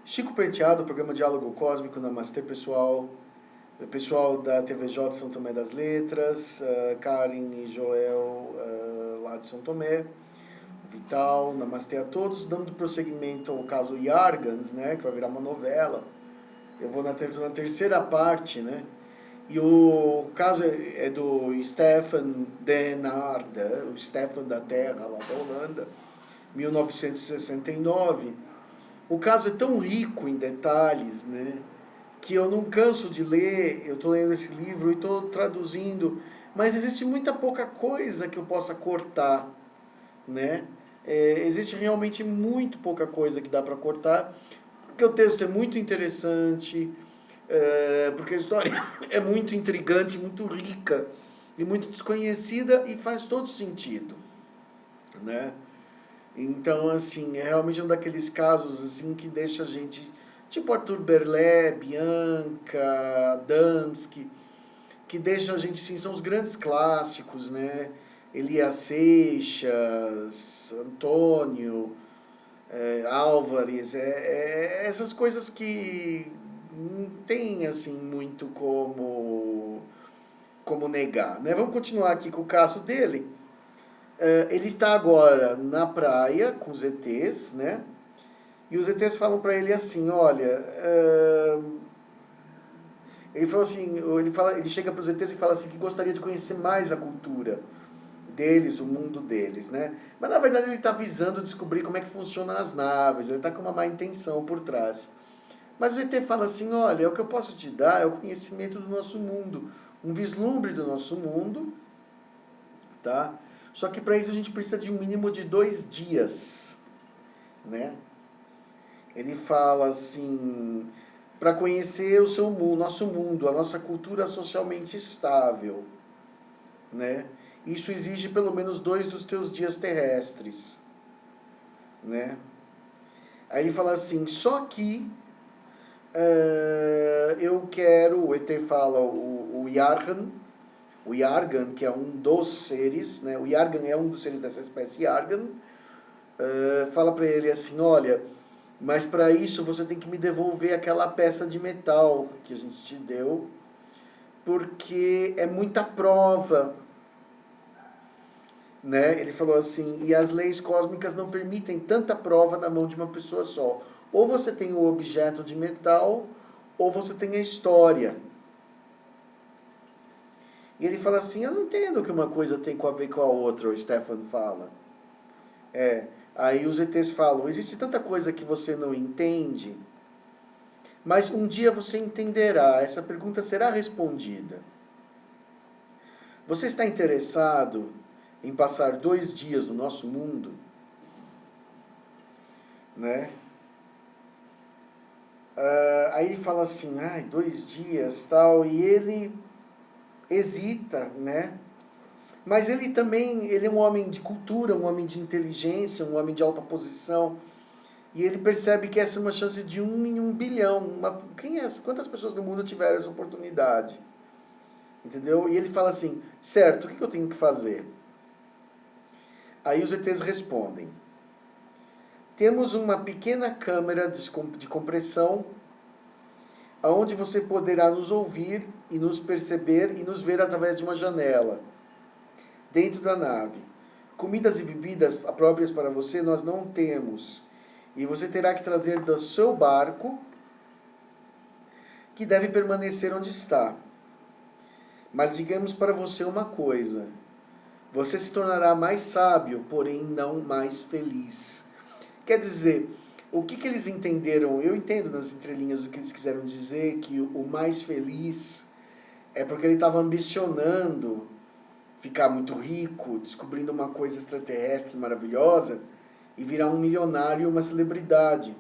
Chico Penteado, programa Diálogo Cósmico, Namastê, pessoal. O pessoal da TVJ São Tomé das Letras, Karen e Joel lá de São Tomé, Vital, Namastê a todos. Dando prosseguimento ao caso Yargans, né, que vai virar uma novela. Eu vou na terceira parte, né? E o caso é do Stefan Den Aarde, o Stefan da Terra, lá da Holanda, 1969. O caso é tão rico em detalhes, né, que eu não canso de ler. Eu estou lendo esse livro e estou traduzindo, mas existe muita pouca coisa que eu possa cortar, né? Existe realmente muito pouca coisa que dá para cortar, porque o texto é muito interessante, porque a história é muito intrigante, muito rica e muito desconhecida e faz todo sentido, né? Então, assim, é realmente um daqueles casos assim que deixa a gente, tipo Arthur Berlet, Bianca, Adamski, que deixa a gente, assim, são os grandes clássicos, né? Elias Seixas, Antônio, Álvares, essas coisas que não tem, assim, muito como negar, né? Vamos continuar aqui com o caso dele. Ele está agora na praia com os ETs, né? E os ETs falam para ele assim, olha, ele falou assim, ele chega para os ETs e fala assim que gostaria de conhecer mais a cultura deles, o mundo deles, né? Mas na verdade ele está visando descobrir como é que funcionam as naves, ele está com uma má intenção por trás. Mas o ET fala assim, olha, o que eu posso te dar é o conhecimento do nosso mundo, um vislumbre do nosso mundo, tá? Só que para isso a gente precisa de um mínimo de 2 dias, né? Ele fala assim, para conhecer o seu mundo, nosso mundo, a nossa cultura socialmente estável, né? Isso exige pelo menos 2 dos teus dias terrestres, né? Aí ele fala assim, só que eu quero, o ET fala, o Yargan, que é um dos seres, né? O Yargan é um dos seres dessa espécie Yargan, fala para ele assim, olha, mas para isso você tem que me devolver aquela peça de metal que a gente te deu, porque é muita prova, né? Ele falou assim, e as leis cósmicas não permitem tanta prova na mão de uma pessoa só. Ou você tem o objeto de metal, ou você tem a história. E ele fala assim, eu não entendo que uma coisa tem a ver com a outra, o Stefan fala. Aí os ETs falam, existe tanta coisa que você não entende, mas um dia você entenderá, essa pergunta será respondida. Você está interessado em passar 2 dias no nosso mundo? Né? Aí ele fala assim, 2 dias, tal, e ele hesita, né? Mas ele também, ele é um homem de cultura, um homem de inteligência, um homem de alta posição, e ele percebe que essa é uma chance de 1 em 1 bilhão. Quantas pessoas no mundo tiveram essa oportunidade? Entendeu? E ele fala assim, certo, o que eu tenho que fazer? Aí os ETs respondem, temos uma pequena câmera de compressão onde você poderá nos ouvir e nos perceber e nos ver através de uma janela dentro da nave. Comidas e bebidas próprias para você nós não temos. E você terá que trazer do seu barco, que deve permanecer onde está. Mas digamos para você uma coisa. Você se tornará mais sábio, porém não mais feliz. Quer dizer, o que eles entenderam? Eu entendo nas entrelinhas o que eles quiseram dizer, que o mais feliz é porque ele estava ambicionando ficar muito rico, descobrindo uma coisa extraterrestre maravilhosa e virar um milionário e uma celebridade.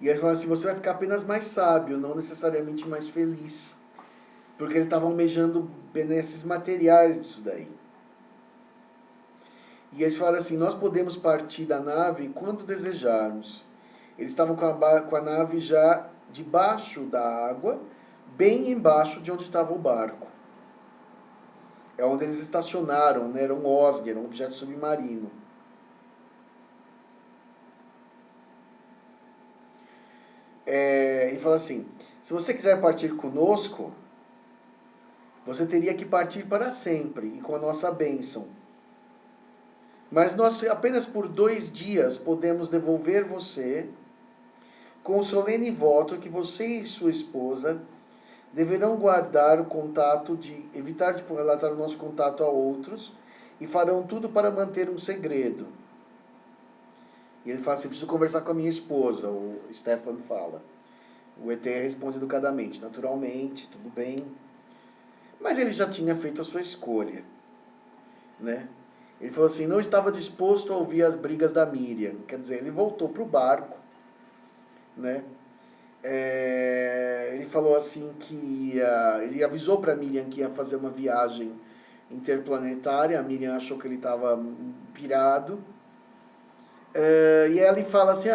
E ele falou assim, você vai ficar apenas mais sábio, não necessariamente mais feliz. Porque ele estava almejando benesses materiais disso daí. E eles falaram assim, nós podemos partir da nave quando desejarmos. Eles estavam com a nave já debaixo da água, bem embaixo de onde estava o barco. É onde eles estacionaram, né? Era um Osger, um objeto submarino. Ele fala assim, se você quiser partir conosco, você teria que partir para sempre e com a nossa bênção. Mas nós apenas por 2 dias podemos devolver você com o solene voto que você e sua esposa deverão guardar o contato de evitar de relatar o nosso contato a outros e farão tudo para manter um segredo. E ele fala assim, preciso conversar com a minha esposa, o Stefan fala. O ET responde educadamente, naturalmente, tudo bem. Mas ele já tinha feito a sua escolha, né? Ele falou assim, não estava disposto a ouvir as brigas da Miriam. Quer dizer, ele voltou para o barco, né? Ele falou assim que ele avisou para a Miriam que ia fazer uma viagem interplanetária. A Miriam achou que ele estava pirado. E ela fala assim,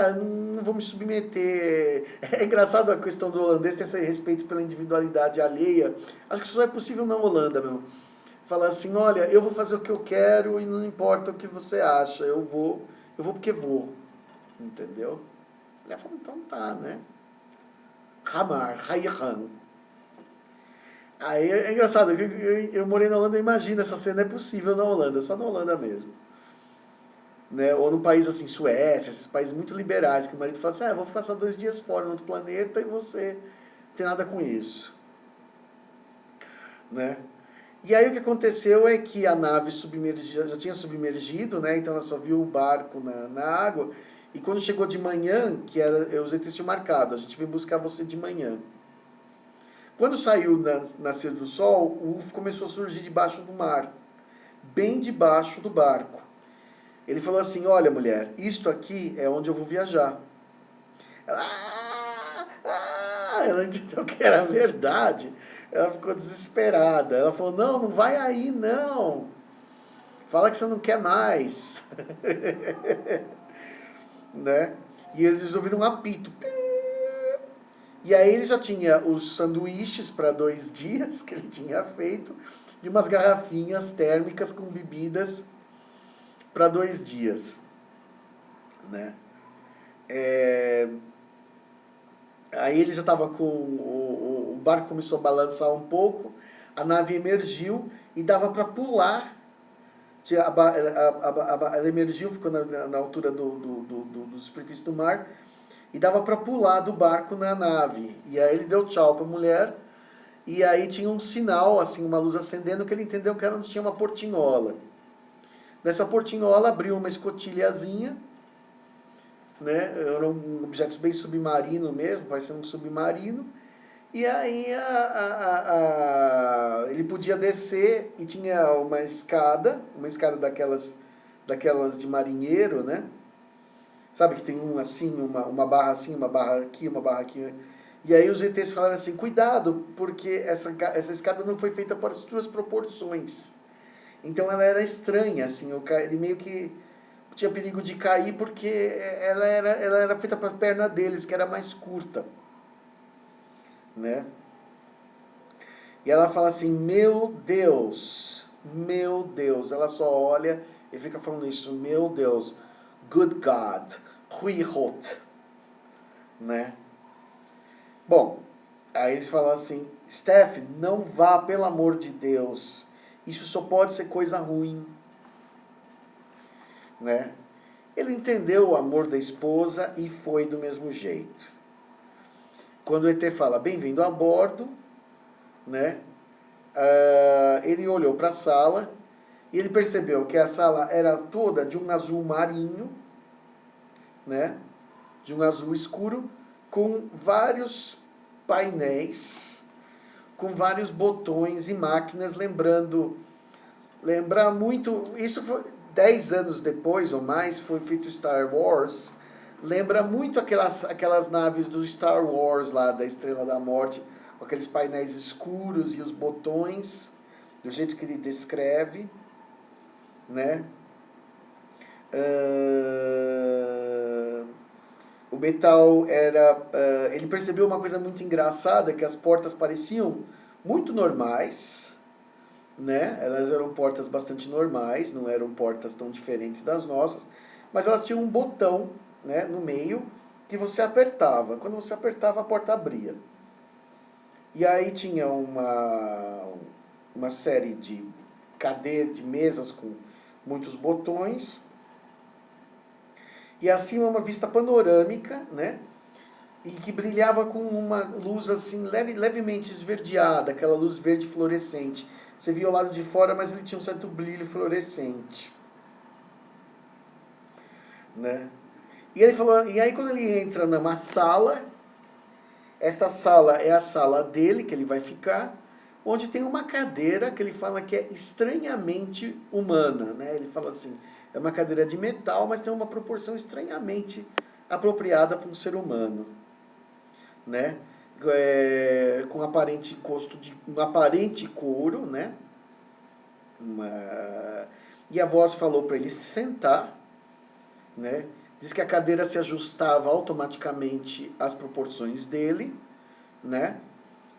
não vou me submeter. É engraçado a questão do holandês ter esse respeito pela individualidade alheia. Acho que isso só é possível na Holanda mesmo. Fala assim, olha, eu vou fazer o que eu quero e não importa o que você acha, eu vou porque vou. Entendeu? Ela falou, então tá, né? Hamar, Hayhan. Aí é engraçado, eu morei na Holanda, imagina, essa cena é possível na Holanda, só na Holanda mesmo. Né? Ou num país assim, Suécia, esses países muito liberais, que o marido fala assim, eu vou passar 2 dias fora no outro planeta e você não tem nada com isso. Né? E aí o que aconteceu é que a nave já tinha submergido, né? Então ela só viu o barco na água, e quando chegou de manhã, que era, os ETs tinham marcado, a gente veio buscar você de manhã. Quando saiu nascer do sol, o UFO começou a surgir debaixo do mar, bem debaixo do barco. Ele falou assim, olha mulher, isto aqui é onde eu vou viajar. Ela entendeu que era verdade. Ela ficou desesperada. Ela falou, não vai aí, não. Fala que você não quer mais. Né? E eles ouviram um apito. E aí ele já tinha os sanduíches para 2 dias que ele tinha feito e umas garrafinhas térmicas com bebidas para 2 dias. Né? Aí ele já estava com... O barco começou a balançar um pouco, a nave emergiu e dava para pular. Ela emergiu, ficou na altura do superfície do mar, e dava para pular do barco na nave. E aí ele deu tchau para a mulher, e aí tinha um sinal, assim, uma luz acendendo, que ele entendeu que era onde tinha uma portinhola. Nessa portinhola abriu uma escotilhazinha, né? Era um objeto bem submarino mesmo, parecendo um submarino. E aí ele podia descer e tinha uma escada daquelas de marinheiro, né? Sabe que tem uma barra assim, uma barra aqui, uma barra aqui. E aí os ETs falaram assim, cuidado, porque essa escada não foi feita para as suas proporções. Então ela era estranha, assim, ele meio que tinha perigo de cair porque ela era feita para a perna deles, que era mais curta. Né? E ela fala assim, meu Deus, ela só olha e fica falando isso, meu Deus, good God, Hui Hot, né? Bom, aí eles falam assim, Steph, não vá, pelo amor de Deus, isso só pode ser coisa ruim, né? Ele entendeu o amor da esposa e foi do mesmo jeito. Quando o ET fala, bem-vindo a bordo, né? Ele olhou para a sala e ele percebeu que a sala era toda de um azul marinho, né? De um azul escuro, com vários painéis, com vários botões e máquinas, lembra muito, isso foi 10 anos depois ou mais, foi feito Star Wars, lembra muito aquelas naves do Star Wars lá, da Estrela da Morte, com aqueles painéis escuros e os botões, do jeito que ele descreve, né? O metal era... ele percebeu uma coisa muito engraçada, que as portas pareciam muito normais, né? Elas eram portas bastante normais, não eram portas tão diferentes das nossas, mas elas tinham um botão, né, no meio, que você apertava. Quando você apertava, a porta abria. E aí tinha uma série de cadeiras, de mesas com muitos botões. E acima uma vista panorâmica, né? E que brilhava com uma luz assim levemente esverdeada, aquela luz verde fluorescente. Você via o lado de fora, mas ele tinha um certo brilho fluorescente, né? E ele falou, e aí quando ele entra numa sala, essa sala é a sala dele, que ele vai ficar, onde tem uma cadeira que ele fala que é estranhamente humana, né? Ele fala assim, é uma cadeira de metal, mas tem uma proporção estranhamente apropriada para um ser humano, né? Com aparente encosto de um aparente couro, né? E a voz falou para ele se sentar, né? Diz que a cadeira se ajustava automaticamente às proporções dele, né?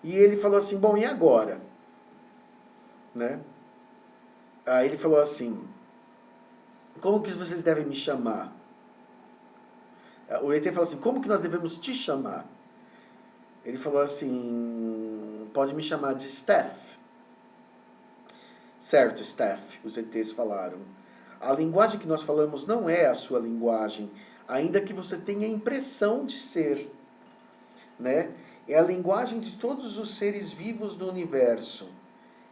E ele falou assim, bom, e agora? Né? Aí ele falou assim, como que vocês devem me chamar? O ET falou assim, como que nós devemos te chamar? Ele falou assim, pode me chamar de Steph. Certo, Steph, os ETs falaram. A linguagem que nós falamos não é a sua linguagem, ainda que você tenha a impressão de ser, né? É a linguagem de todos os seres vivos do universo.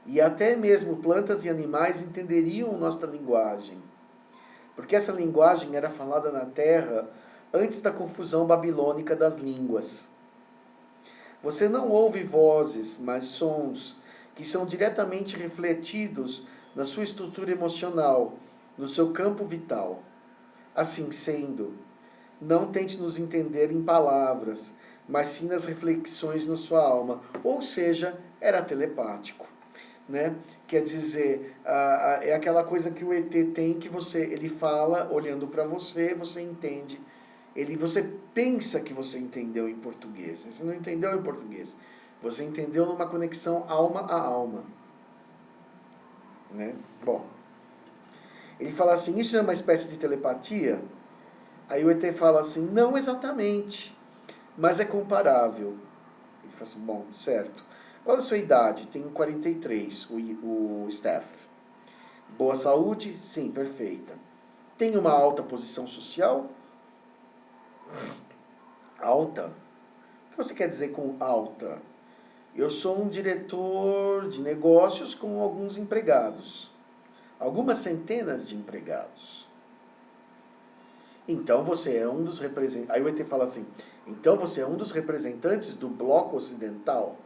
E até mesmo plantas e animais entenderiam nossa linguagem. Porque essa linguagem era falada na Terra antes da confusão babilônica das línguas. Você não ouve vozes, mas sons que são diretamente refletidos na sua estrutura emocional, no seu campo vital. Assim sendo, não tente nos entender em palavras, mas sim nas reflexões na sua alma. Ou seja, era telepático, né? Quer dizer, é aquela coisa que o ET tem que ele fala olhando para você, você entende. Você pensa que você entendeu em português, você não entendeu em português. Você entendeu numa conexão alma a alma, né? Bom, ele fala assim, isso é uma espécie de telepatia? Aí o ET fala assim, não exatamente, mas é comparável. Ele fala assim, bom, certo. Qual é a sua idade? Tenho 43, o Steph. Boa saúde? Sim, perfeita. Tem uma alta posição social? Alta? O que você quer dizer com alta? Eu sou um diretor de negócios com alguns empregados. Algumas centenas de empregados. Então você é um dos representantes... Aí o ET fala assim, então você é um dos representantes do bloco ocidental?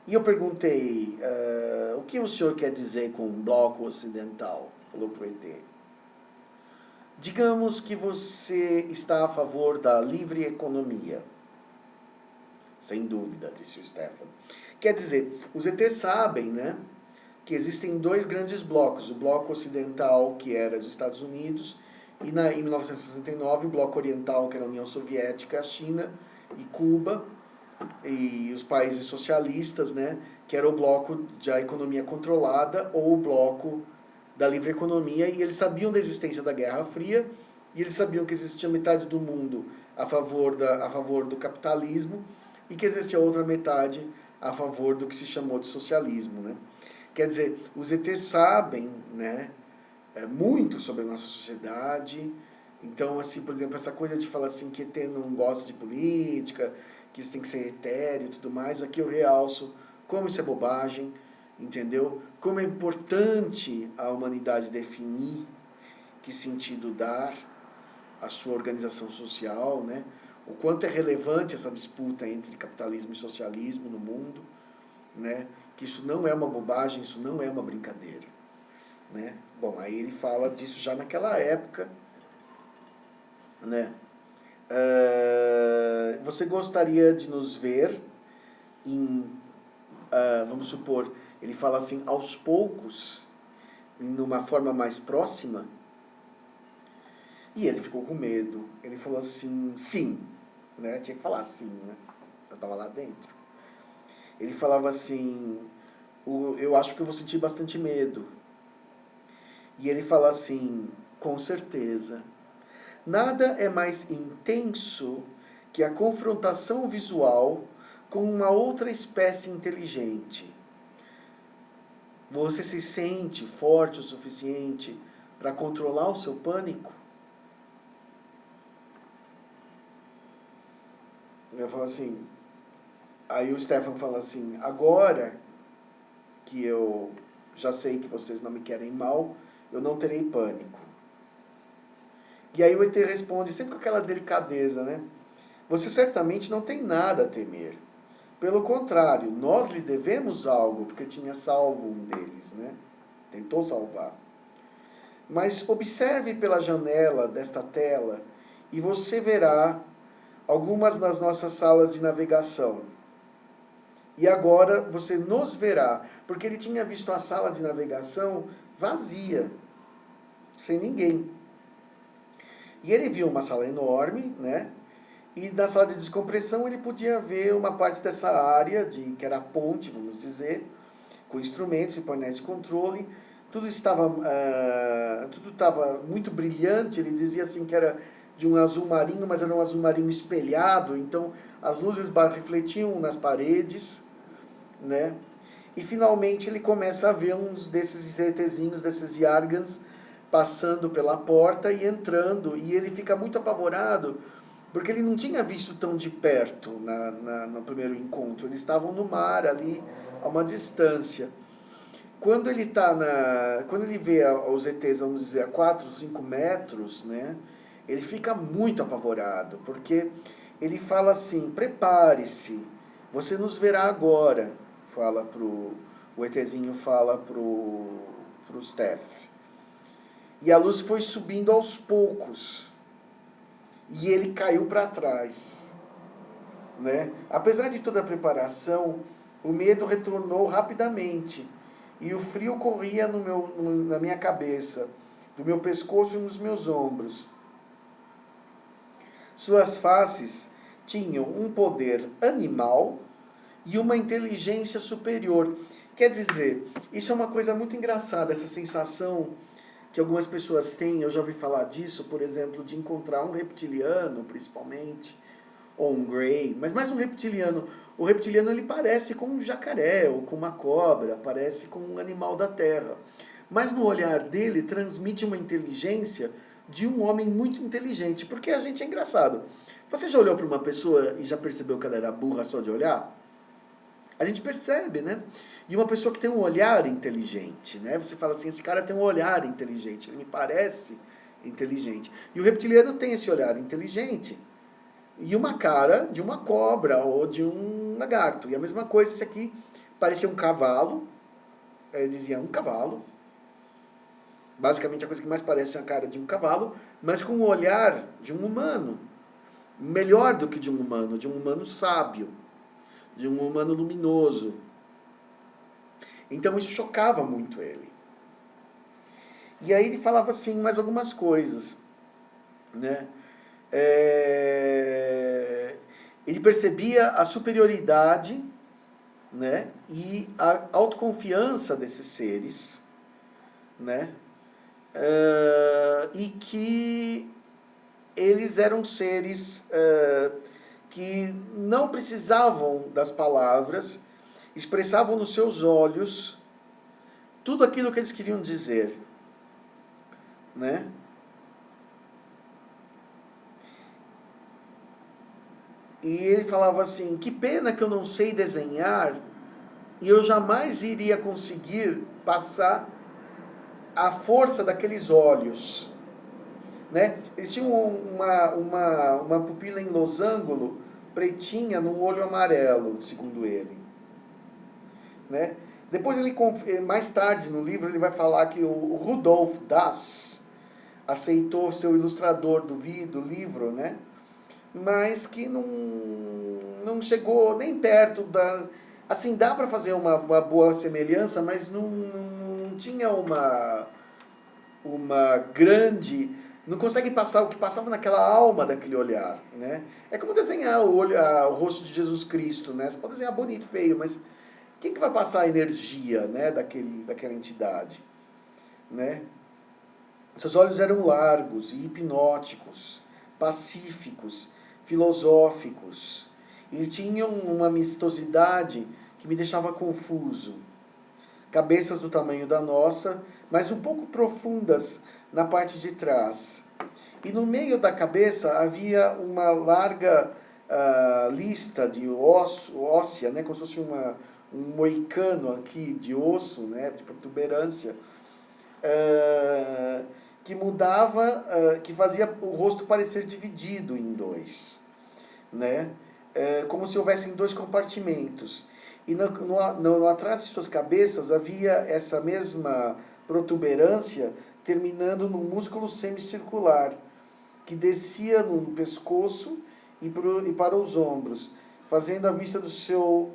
E eu perguntei, o que o senhor quer dizer com bloco ocidental? Falou para o ET. Digamos que você está a favor da livre economia. Sem dúvida, disse o Stefan. Quer dizer, os ETs sabem, né, que existem dois grandes blocos. O bloco ocidental, que era os Estados Unidos, e em 1969 o bloco oriental, que era a União Soviética, a China e Cuba, e os países socialistas, né, que era o bloco da economia controlada ou o bloco da livre economia, e eles sabiam da existência da Guerra Fria, e eles sabiam que existia metade do mundo a favor do capitalismo e que existia outra metade a favor do que se chamou de socialismo, né? Quer dizer, os ETs sabem, né, muito sobre a nossa sociedade. Então, assim, por exemplo, essa coisa de falar assim que ET não gosta de política, que isso tem que ser etéreo e tudo mais, aqui eu realço como isso é bobagem, entendeu? Como é importante a humanidade definir que sentido dar à sua organização social, né? O quanto é relevante essa disputa entre capitalismo e socialismo no mundo, né? Que isso não é uma bobagem, isso não é uma brincadeira, né? Bom, aí ele fala disso já naquela época, né? Você gostaria de nos ver em, vamos supor, ele fala assim, aos poucos, numa forma mais próxima? E ele ficou com medo. Ele falou assim, sim, né? Tinha que falar sim, né? Eu estava lá dentro. Ele falava assim, eu acho que eu vou sentir bastante medo. E ele fala assim, com certeza. Nada é mais intenso que a confrontação visual com uma outra espécie inteligente. Você se sente forte o suficiente para controlar o seu pânico? Eu falo assim, aí o Stefan fala assim, agora que eu já sei que vocês não me querem mal, eu não terei pânico. E aí o ET responde, sempre com aquela delicadeza, né? Você certamente não tem nada a temer. Pelo contrário, nós lhe devemos algo, porque tinha salvo um deles, né? Tentou salvar. Mas observe pela janela desta tela e você verá algumas das nossas salas de navegação. E agora você nos verá, porque ele tinha visto a sala de navegação vazia, sem ninguém. E ele viu uma sala enorme, né? E na sala de descompressão ele podia ver uma parte dessa área, que era a ponte, vamos dizer, com instrumentos e painéis de controle. Tudo estava muito brilhante, ele dizia assim que era de um azul marinho, mas era um azul marinho espelhado, então as luzes refletiam nas paredes, né? E finalmente ele começa a ver uns desses ETzinhos, desses Yargans, passando pela porta e entrando, e ele fica muito apavorado, porque ele não tinha visto tão de perto no primeiro encontro. Eles estavam no mar, ali, a uma distância. Quando ele vê os ETs, vamos dizer, a 4, 5 metros, né, ele fica muito apavorado, porque ele fala assim, prepare-se, você nos verá agora, o ETzinho fala pro Steph. E a luz foi subindo aos poucos. E ele caiu para trás, né? Apesar de toda a preparação, o medo retornou rapidamente e o frio corria na minha cabeça, do meu pescoço e nos meus ombros. Suas faces tinham um poder animal e uma inteligência superior. Quer dizer, isso é uma coisa muito engraçada, essa sensação que algumas pessoas têm, eu já ouvi falar disso, por exemplo, de encontrar um reptiliano, principalmente, ou um Grey, mas mais um reptiliano. O reptiliano ele parece com um jacaré, ou com uma cobra, parece com um animal da terra. Mas no olhar dele transmite uma inteligência de um homem muito inteligente, porque a gente é engraçado. Você já olhou para uma pessoa e já percebeu que ela era burra só de olhar? A gente percebe, né? E uma pessoa que tem um olhar inteligente, né? Você fala assim, esse cara tem um olhar inteligente, ele me parece inteligente. E o reptiliano tem esse olhar inteligente e uma cara de uma cobra ou de um lagarto. E a mesma coisa, esse aqui parecia um cavalo, ele dizia um cavalo. Basicamente a coisa que mais parece é a cara de um cavalo, mas com o olhar de um humano. Melhor do que de um humano sábio, de um humano luminoso. Então isso chocava muito ele. E aí ele falava assim, mais algumas coisas, né? Ele percebia a superioridade, né? E a autoconfiança desses seres, né? E que eles eram seres que não precisavam das palavras, expressavam nos seus olhos tudo aquilo que eles queriam dizer, né? E ele falava assim, que pena que eu não sei desenhar e eu jamais iria conseguir passar a força daqueles olhos, né? Eles tinham uma pupila em losango pretinha no olho amarelo, segundo ele, né? Depois mais tarde no livro ele vai falar que o Rudolf Dass aceitou ser o ilustrador do livro, né? Mas que não chegou nem perto da... Assim, dá para fazer uma boa semelhança, mas não tinha uma grande... Não consegue passar o que passava naquela alma daquele olhar, né? É como desenhar o rosto de Jesus Cristo, né? Você pode desenhar bonito, feio, mas quem que vai passar a energia, né, daquela entidade, né? Seus olhos eram largos e hipnóticos, pacíficos, filosóficos, e tinham uma amistosidade que me deixava confuso. Cabeças do tamanho da nossa, mas um pouco profundas na parte de trás. E no meio da cabeça havia uma larga lista de óssea, né, como se fosse um moicano aqui de osso, né, de protuberância, que mudava, que fazia o rosto parecer dividido em dois, né? Como se houvessem dois compartimentos. E no atrás de suas cabeças havia essa mesma protuberância terminando num músculo semicircular, que descia no pescoço e para os ombros, fazendo a vista do seu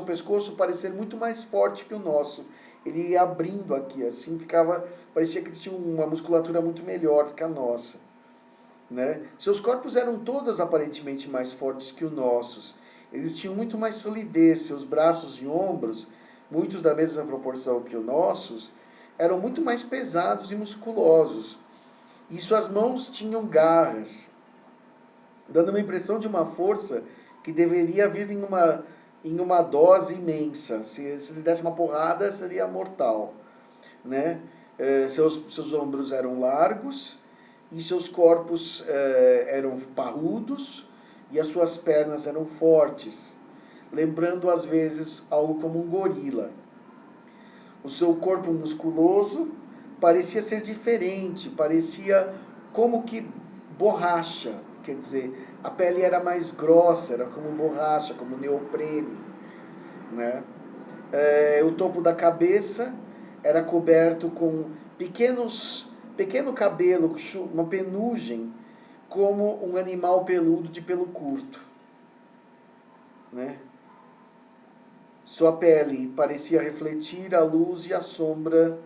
pescoço parecer muito mais forte que o nosso. Ele ia abrindo aqui, assim, parecia que eles tinham uma musculatura muito melhor do que a nossa. Né? Seus corpos eram todos aparentemente mais fortes que os nossos. Eles tinham muito mais solidez, seus braços e ombros, muitos da mesma proporção que os nossos, eram muito mais pesados e musculosos. E suas mãos tinham garras, dando uma impressão de uma força que deveria vir em uma dose imensa. Se ele desse uma porrada, seria mortal. Né? Seus ombros eram largos e seus corpos eram parrudos e as suas pernas eram fortes, lembrando às vezes algo como um gorila. O seu corpo musculoso parecia ser diferente, parecia como que borracha, quer dizer, a pele era mais grossa, era como borracha, como neoprene, né? O topo da cabeça era coberto com pequeno cabelo, uma penugem, como um animal peludo de pelo curto, né? Sua pele parecia refletir a luz e a sombra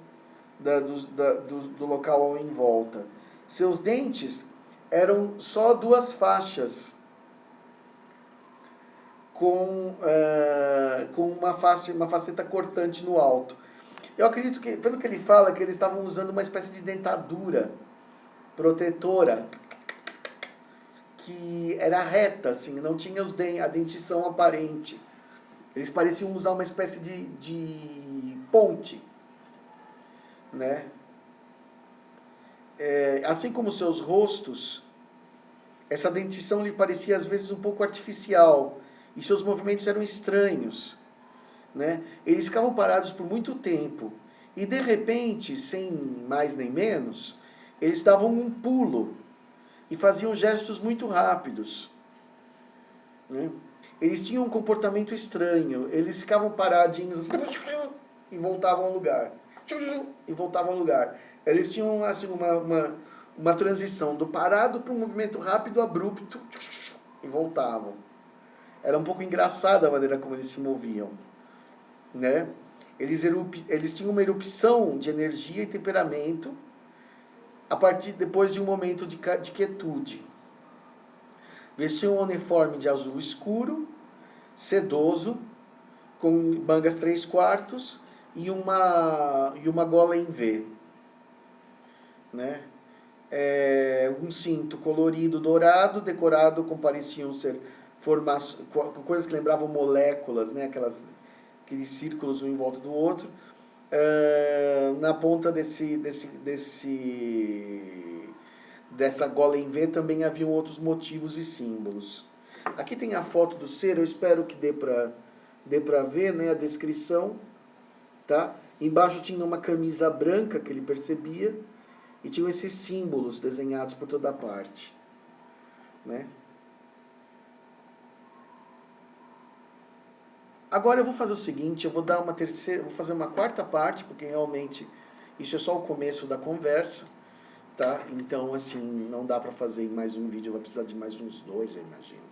do local em volta. Seus dentes eram só duas faixas, com uma faceta cortante no alto. Eu acredito que, pelo que ele fala, que eles estavam usando uma espécie de dentadura protetora, que era reta, assim, não tinha a dentição aparente. Eles pareciam usar uma espécie de ponte, né? Assim como seus rostos, essa dentição lhe parecia às vezes um pouco artificial, e seus movimentos eram estranhos, né? Eles ficavam parados por muito tempo, e de repente, sem mais nem menos, eles davam um pulo, e faziam gestos muito rápidos, né? Eles tinham um comportamento estranho, eles ficavam paradinhos assim, e voltavam ao lugar. E voltavam ao lugar. Eles tinham assim, uma transição do parado para um movimento rápido, abrupto, e voltavam. Era um pouco engraçada a maneira como eles se moviam. Né? Eles tinham uma erupção de energia e temperamento depois de um momento de quietude. Vestiam um uniforme de azul escuro, sedoso, com mangas 3/4 e uma gola em V. Né? Um cinto colorido dourado, decorado com pareciam ser coisas que lembravam moléculas, né? Aqueles círculos um em volta do outro. Na ponta dessa gola em V também haviam outros motivos e símbolos. Aqui tem a foto do ser, eu espero que dê para ver, né, a descrição. Tá? Embaixo tinha uma camisa branca que ele percebia e tinham esses símbolos desenhados por toda parte. Né? Agora eu vou fazer o seguinte, eu vou fazer uma quarta parte, porque realmente isso é só o começo da conversa, tá? Então, assim, não dá para fazer em mais um vídeo, vai precisar de mais uns 2, eu imagino.